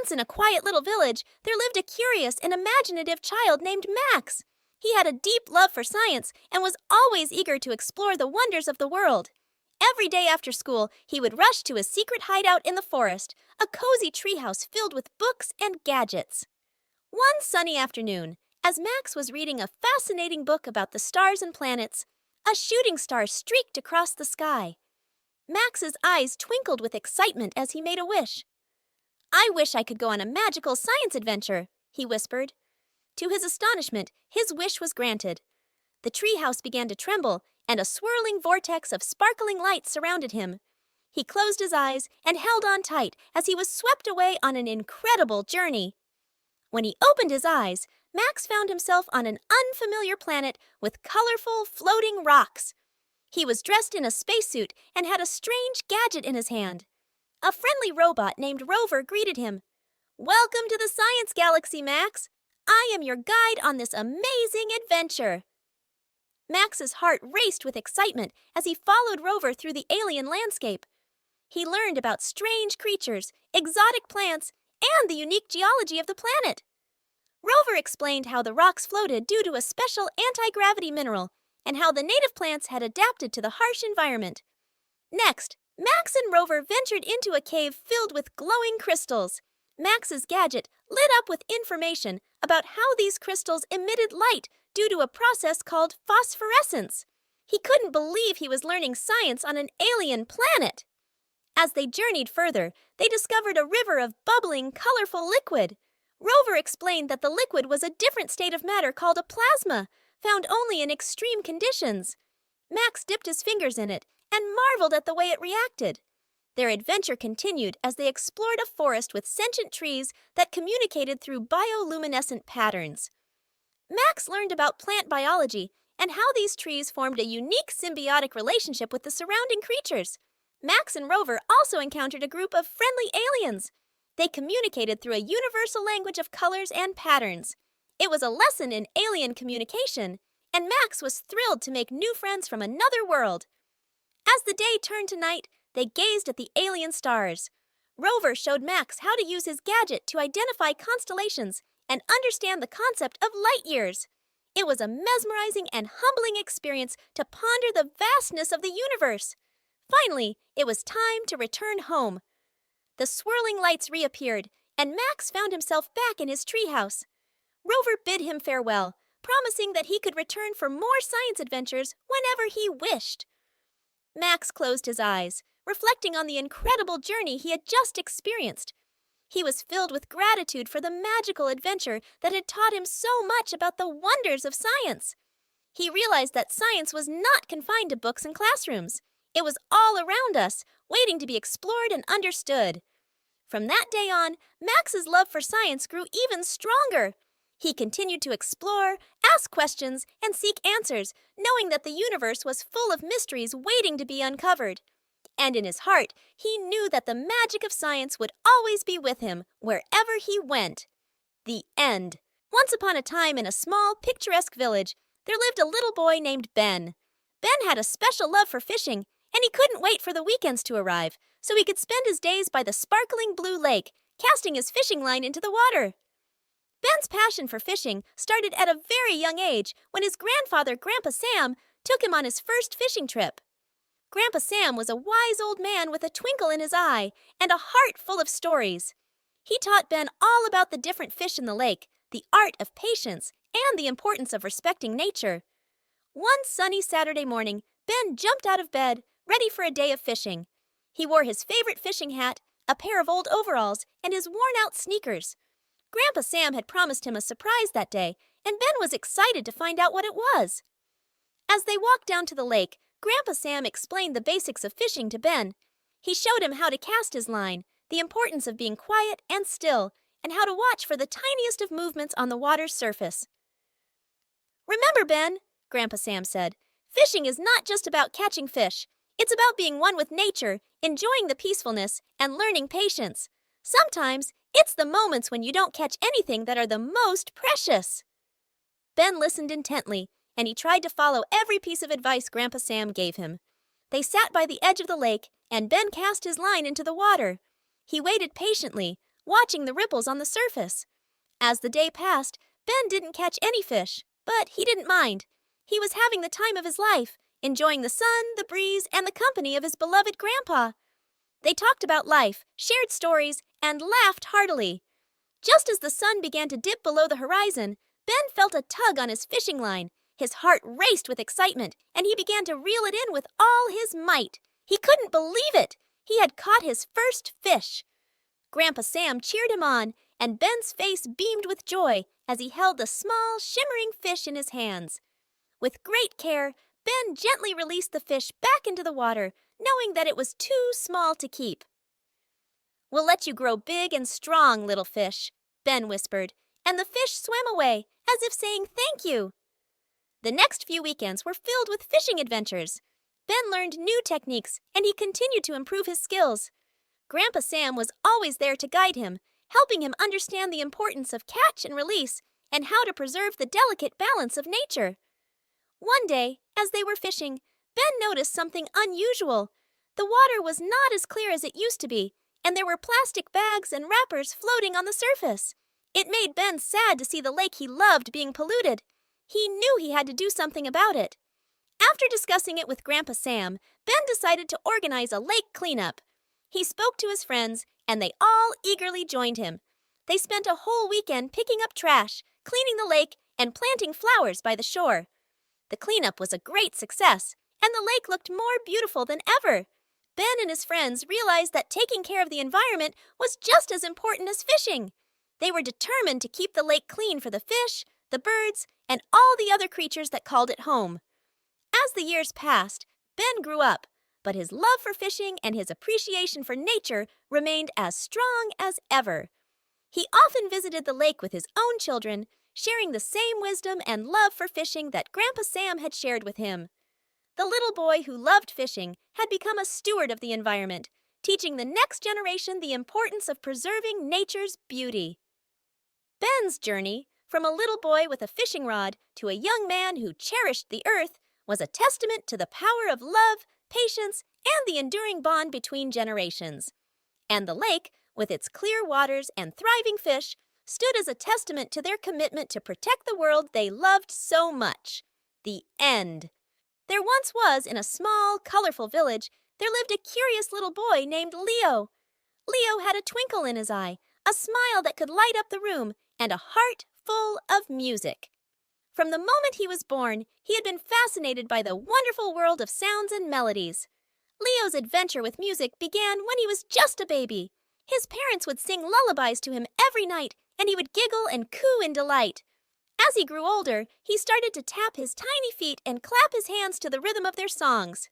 Once in a quiet little village, there lived a curious and imaginative child named Max. He had a deep love for science and was always eager to explore the wonders of the world. Every day after school, he would rush to his secret hideout in the forest, a cozy treehouse filled with books and gadgets. One sunny afternoon, as Max was reading a fascinating book about the stars and planets, a shooting star streaked across the sky. Max's eyes twinkled with excitement as he made a wish. "I wish I could go on a magical science adventure," he whispered. To his astonishment, his wish was granted. The treehouse began to tremble, and a swirling vortex of sparkling light surrounded him. He closed his eyes and held on tight as he was swept away on an incredible journey. When he opened his eyes, Max found himself on an unfamiliar planet with colorful, floating rocks. He was dressed in a spacesuit and had a strange gadget in his hand. A friendly robot named Rover greeted him. "Welcome to the Science Galaxy, Max. I am your guide on this amazing adventure." Max's heart raced with excitement as he followed Rover through the alien landscape. He learned about strange creatures, exotic plants, and the unique geology of the planet. Rover explained how the rocks floated due to a special anti-gravity mineral and how the native plants had adapted to the harsh environment. Next, Max and Rover ventured into a cave filled with glowing crystals. Max's gadget lit up with information about how these crystals emitted light due to a process called phosphorescence. He couldn't believe he was learning science on an alien planet. As they journeyed further, they discovered a river of bubbling, colorful liquid. Rover explained that the liquid was a different state of matter called a plasma, found only in extreme conditions. Max dipped his fingers in it and marveled at the way it reacted. Their adventure continued as they explored a forest with sentient trees that communicated through bioluminescent patterns. Max learned about plant biology and how these trees formed a unique symbiotic relationship with the surrounding creatures. Max and Rover also encountered a group of friendly aliens. They communicated through a universal language of colors and patterns. It was a lesson in alien communication, and Max was thrilled to make new friends from another world. As the day turned to night, they gazed at the alien stars. Rover showed Max how to use his gadget to identify constellations and understand the concept of light years. It was a mesmerizing and humbling experience to ponder the vastness of the universe. Finally, it was time to return home. The swirling lights reappeared, and Max found himself back in his treehouse. Rover bid him farewell, promising that he could return for more science adventures whenever he wished. Max closed his eyes, reflecting on the incredible journey he had just experienced. He was filled with gratitude for the magical adventure that had taught him so much about the wonders of science. He realized that science was not confined to books and classrooms. It was all around us, waiting to be explored and understood. From that day on, Max's love for science grew even stronger. He continued to explore, ask questions, and seek answers, knowing that the universe was full of mysteries waiting to be uncovered. And in his heart, he knew that the magic of science would always be with him, wherever he went. The end. Once upon a time in a small, picturesque village, there lived a little boy named Ben. Ben had a special love for fishing, and he couldn't wait for the weekends to arrive, so he could spend his days by the sparkling blue lake, casting his fishing line into the water. Ben's passion for fishing started at a very young age when his grandfather, Grandpa Sam, took him on his first fishing trip. Grandpa Sam was a wise old man with a twinkle in his eye and a heart full of stories. He taught Ben all about the different fish in the lake, the art of patience, and the importance of respecting nature. One sunny Saturday morning, Ben jumped out of bed, ready for a day of fishing. He wore his favorite fishing hat, a pair of old overalls, and his worn-out sneakers. Grandpa Sam had promised him a surprise that day, and Ben was excited to find out what it was. As they walked down to the lake, Grandpa Sam explained the basics of fishing to Ben. He showed him how to cast his line, the importance of being quiet and still, and how to watch for the tiniest of movements on the water's surface. "Remember, Ben," Grandpa Sam said, "fishing is not just about catching fish. It's about being one with nature, enjoying the peacefulness, and learning patience. Sometimes, it's the moments when you don't catch anything that are the most precious." Ben listened intently, and he tried to follow every piece of advice Grandpa Sam gave him. They sat by the edge of the lake, and Ben cast his line into the water. He waited patiently, watching the ripples on the surface. As the day passed, Ben didn't catch any fish, but he didn't mind. He was having the time of his life, enjoying the sun, the breeze, and the company of his beloved grandpa. They talked about life, shared stories, and laughed heartily. Just as the sun began to dip below the horizon, Ben felt a tug on his fishing line. His heart raced with excitement, and he began to reel it in with all his might. He couldn't believe it! He had caught his first fish. Grandpa Sam cheered him on, and Ben's face beamed with joy as he held the small, shimmering fish in his hands. With great care, Ben gently released the fish back into the water, knowing that it was too small to keep. "We'll let you grow big and strong, little fish," Ben whispered, and the fish swam away, as if saying thank you. The next few weekends were filled with fishing adventures. Ben learned new techniques, and he continued to improve his skills. Grandpa Sam was always there to guide him, helping him understand the importance of catch and release and how to preserve the delicate balance of nature. One day, as they were fishing, Ben noticed something unusual. The water was not as clear as it used to be, and there were plastic bags and wrappers floating on the surface. It made Ben sad to see the lake he loved being polluted. He knew he had to do something about it. After discussing it with Grandpa Sam, Ben decided to organize a lake cleanup. He spoke to his friends, and they all eagerly joined him. They spent a whole weekend picking up trash, cleaning the lake, and planting flowers by the shore. The cleanup was a great success, and the lake looked more beautiful than ever. Ben and his friends realized that taking care of the environment was just as important as fishing. They were determined to keep the lake clean for the fish, the birds, and all the other creatures that called it home. As the years passed, Ben grew up, but his love for fishing and his appreciation for nature remained as strong as ever. He often visited the lake with his own children, sharing the same wisdom and love for fishing that Grandpa Sam had shared with him. The little boy who loved fishing had become a steward of the environment, teaching the next generation the importance of preserving nature's beauty. Ben's journey, from a little boy with a fishing rod to a young man who cherished the earth, was a testament to the power of love, patience, and the enduring bond between generations. And the lake, with its clear waters and thriving fish, stood as a testament to their commitment to protect the world they loved so much. The end. There once was, in a small, colorful village, there lived a curious little boy named Leo. Leo had a twinkle in his eye, a smile that could light up the room, and a heart full of music. From the moment he was born, he had been fascinated by the wonderful world of sounds and melodies. Leo's adventure with music began when he was just a baby. His parents would sing lullabies to him every night, and he would giggle and coo in delight. As he grew older, he started to tap his tiny feet and clap his hands to the rhythm of their songs.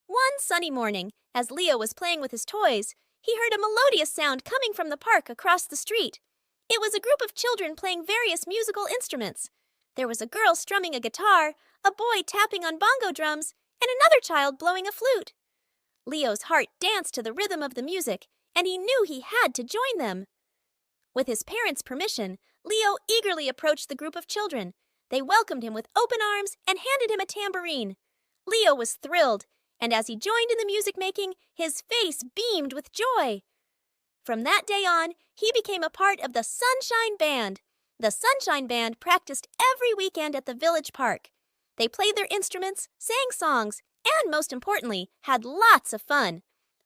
One sunny morning, as Leo was playing with his toys, he heard a melodious sound coming from the park across the street. It was a group of children playing various musical instruments. There was a girl strumming a guitar, a boy tapping on bongo drums, and another child blowing a flute. Leo's heart danced to the rhythm of the music, and he knew he had to join them. With his parents' permission, Leo eagerly approached the group of children. They welcomed him with open arms and handed him a tambourine. Leo was thrilled, and as he joined in the music-making, his face beamed with joy. From that day on, he became a part of the Sunshine Band. The Sunshine Band practiced every weekend at the village park. They played their instruments, sang songs, and most importantly, had lots of fun.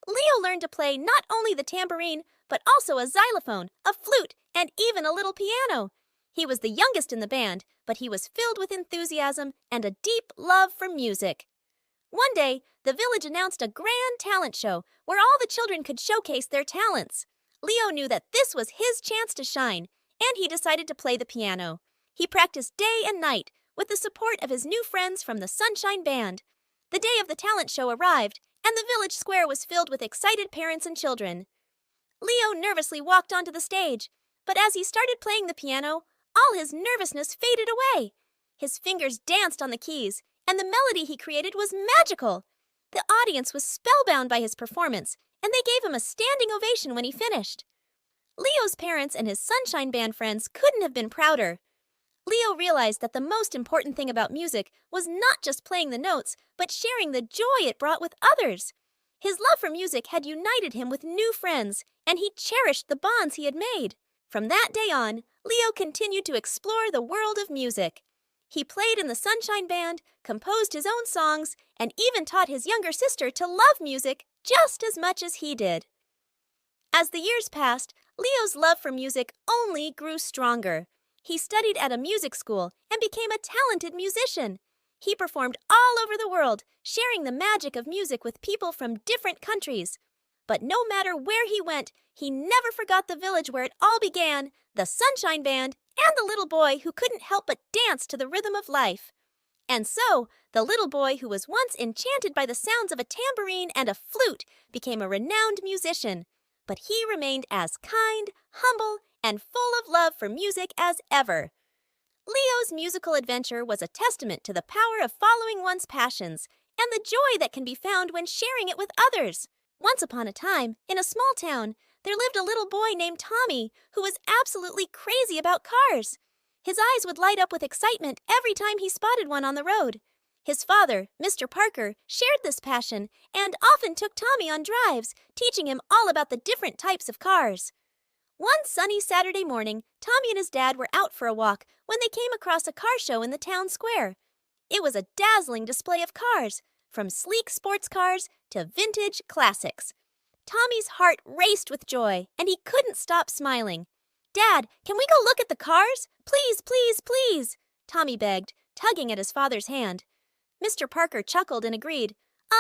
Leo learned to play not only the tambourine, but also a xylophone, a flute, and even a little piano. He was the youngest in the band, but he was filled with enthusiasm and a deep love for music. One day, the village announced a grand talent show where all the children could showcase their talents. Leo knew that this was his chance to shine, and he decided to play the piano. He practiced day and night with the support of his new friends from the Sunshine Band. The day of the talent show arrived, and the village square was filled with excited parents and children. Leo nervously walked onto the stage, but as he started playing the piano, all his nervousness faded away. His fingers danced on the keys, and the melody he created was magical. The audience was spellbound by his performance, and they gave him a standing ovation when he finished. Leo's parents and his Sunshine Band friends couldn't have been prouder. Leo realized that the most important thing about music was not just playing the notes, but sharing the joy it brought with others. His love for music had united him with new friends, and he cherished the bonds he had made. From that day on, Leo continued to explore the world of music. He played in the Sunshine Band, composed his own songs, and even taught his younger sister to love music just as much as he did. As the years passed, Leo's love for music only grew stronger. He studied at a music school and became a talented musician. He performed all over the world, sharing the magic of music with people from different countries. But no matter where he went, he never forgot the village where it all began, the Sunshine Band, and the little boy who couldn't help but dance to the rhythm of life. And so, the little boy who was once enchanted by the sounds of a tambourine and a flute became a renowned musician. But he remained as kind, humble, and full of love for music as ever. Leo's musical adventure was a testament to the power of following one's passions and the joy that can be found when sharing it with others. Once upon a time, in a small town, there lived a little boy named Tommy who was absolutely crazy about cars. His eyes would light up with excitement every time he spotted one on the road. His father, Mr. Parker, shared this passion and often took Tommy on drives, teaching him all about the different types of cars. One sunny Saturday morning, Tommy and his dad were out for a walk when they came across a car show in the town square. It was a dazzling display of cars, from sleek sports cars to vintage classics. Tommy's heart raced with joy, and he couldn't stop smiling. "Dad, can we go look at the cars? Please, please, please," Tommy begged, tugging at his father's hand. Mr. Parker chuckled and agreed.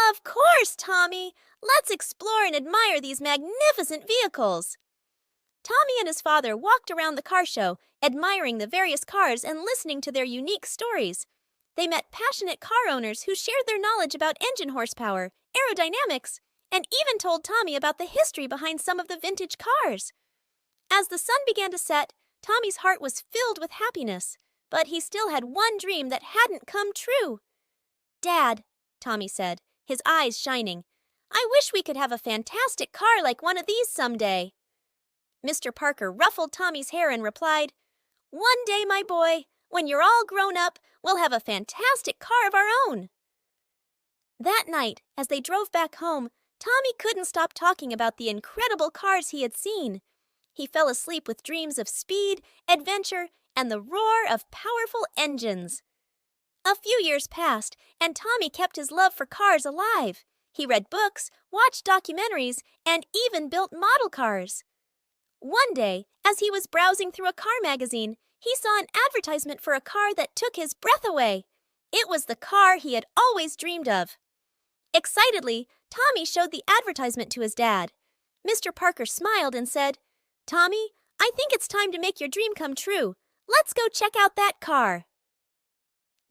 "Of course, Tommy! Let's explore and admire these magnificent vehicles." Tommy and his father walked around the car show, admiring the various cars and listening to their unique stories. They met passionate car owners who shared their knowledge about engine horsepower, aerodynamics, and even told Tommy about the history behind some of the vintage cars. As the sun began to set, Tommy's heart was filled with happiness, but he still had one dream that hadn't come true. "Dad," Tommy said, his eyes shining, "I wish we could have a fantastic car like one of these someday." Mr. Parker ruffled Tommy's hair and replied, "One day, my boy, when you're all grown up, we'll have a fantastic car of our own." That night, as they drove back home, Tommy couldn't stop talking about the incredible cars he had seen. He fell asleep with dreams of speed, adventure, and the roar of powerful engines. A few years passed, and Tommy kept his love for cars alive. He read books, watched documentaries, and even built model cars. One day, as he was browsing through a car magazine, he saw an advertisement for a car that took his breath away. It was the car he had always dreamed of. Excitedly, Tommy showed the advertisement to his dad. Mr. Parker smiled and said, "Tommy, I think it's time to make your dream come true. Let's go check out that car."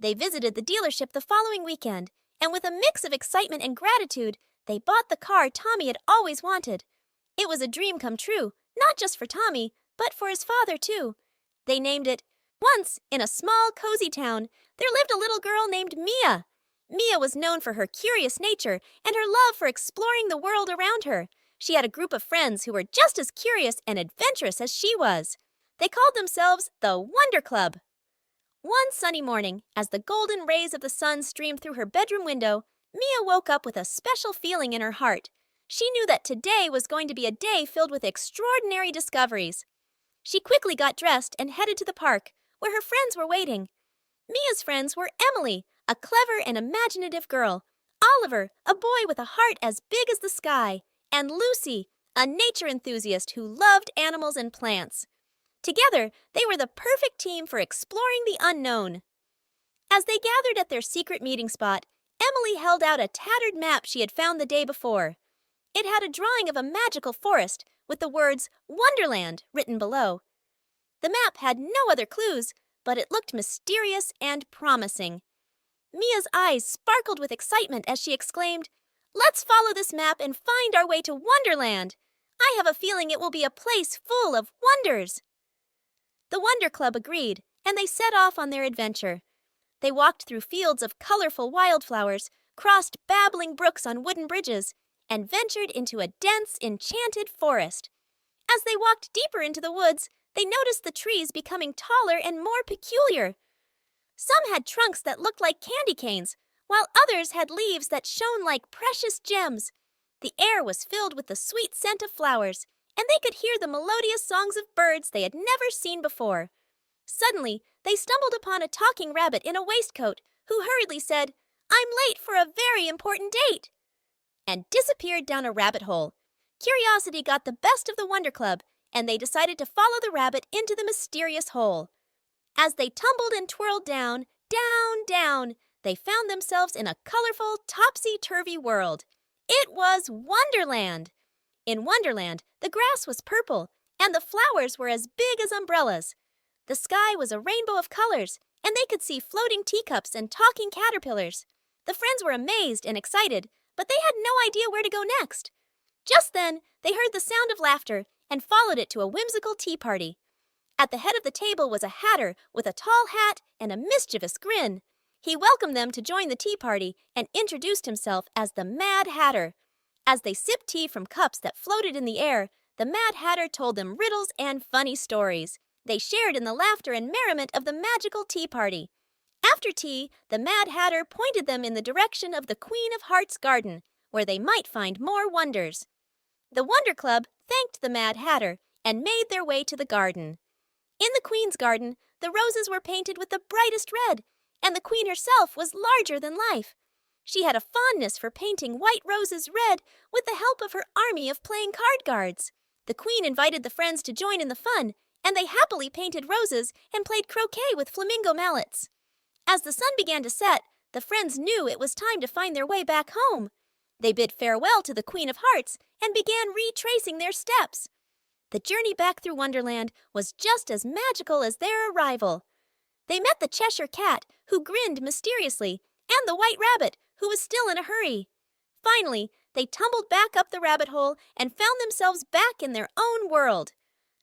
They visited the dealership the following weekend, and with a mix of excitement and gratitude, they bought the car Tommy had always wanted. It was a dream come true, not just for Tommy, but for his father, too. They named it. Once, in a small, cozy town, there lived a little girl named Mia. Mia was known for her curious nature and her love for exploring the world around her. She had a group of friends who were just as curious and adventurous as she was. They called themselves the Wonder Club. One sunny morning, as the golden rays of the sun streamed through her bedroom window, Mia woke up with a special feeling in her heart. She knew that today was going to be a day filled with extraordinary discoveries. She quickly got dressed and headed to the park, where her friends were waiting. Mia's friends were Emily, a clever and imaginative girl, Oliver, a boy with a heart as big as the sky, and Lucy, a nature enthusiast who loved animals and plants. Together, they were the perfect team for exploring the unknown. As they gathered at their secret meeting spot, Emily held out a tattered map she had found the day before. It had a drawing of a magical forest with the words Wonderland written below. The map had no other clues, but it looked mysterious and promising. Mia's eyes sparkled with excitement as she exclaimed, "Let's follow this map and find our way to Wonderland. I have a feeling it will be a place full of wonders." The Wonder Club agreed, and they set off on their adventure. They walked through fields of colorful wildflowers, crossed babbling brooks on wooden bridges, and ventured into a dense, enchanted forest. As they walked deeper into the woods, they noticed the trees becoming taller and more peculiar. Some had trunks that looked like candy canes, while others had leaves that shone like precious gems. The air was filled with the sweet scent of flowers, and they could hear the melodious songs of birds they had never seen before. Suddenly, they stumbled upon a talking rabbit in a waistcoat, who hurriedly said, "I'm late for a very important date," and disappeared down a rabbit hole. Curiosity got the best of the Wonder Club, and they decided to follow the rabbit into the mysterious hole. As they tumbled and twirled down, down, down, they found themselves in a colorful, topsy-turvy world. It was Wonderland! In Wonderland, the grass was purple, and the flowers were as big as umbrellas. The sky was a rainbow of colors, and they could see floating teacups and talking caterpillars. The friends were amazed and excited, but they had no idea where to go next. Just then, they heard the sound of laughter and followed it to a whimsical tea party. At the head of the table was a hatter with a tall hat and a mischievous grin. He welcomed them to join the tea party and introduced himself as the Mad Hatter. As they sipped tea from cups that floated in the air, the Mad Hatter told them riddles and funny stories. They shared in the laughter and merriment of the magical tea party. After tea, the Mad Hatter pointed them in the direction of the Queen of Hearts' garden, where they might find more wonders. The Wonder Club thanked the Mad Hatter and made their way to the garden. In the Queen's garden, the roses were painted with the brightest red, and the Queen herself was larger than life. She had a fondness for painting white roses red with the help of her army of playing card guards. The Queen invited the friends to join in the fun, and they happily painted roses and played croquet with flamingo mallets. As the sun began to set, the friends knew it was time to find their way back home. They bid farewell to the Queen of Hearts and began retracing their steps. The journey back through Wonderland was just as magical as their arrival. They met the Cheshire Cat, who grinned mysteriously, and the White Rabbit, who was still in a hurry. Finally, they tumbled back up the rabbit hole and found themselves back in their own world.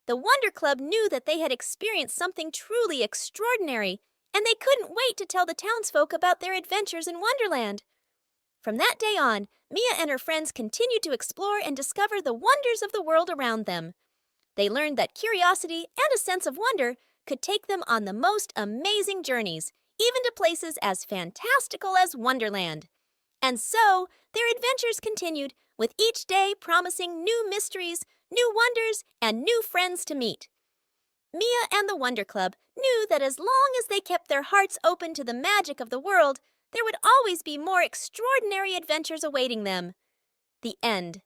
The Wonder Club knew that they had experienced something truly extraordinary, and they couldn't wait to tell the townsfolk about their adventures in Wonderland. From that day on, Mia and her friends continued to explore and discover the wonders of the world around them. They learned that curiosity and a sense of wonder could take them on the most amazing journeys, even to places as fantastical as Wonderland. And so, their adventures continued, with each day promising new mysteries, new wonders, and new friends to meet. Mia and the Wonder Club knew that as long as they kept their hearts open to the magic of the world, there would always be more extraordinary adventures awaiting them. The end.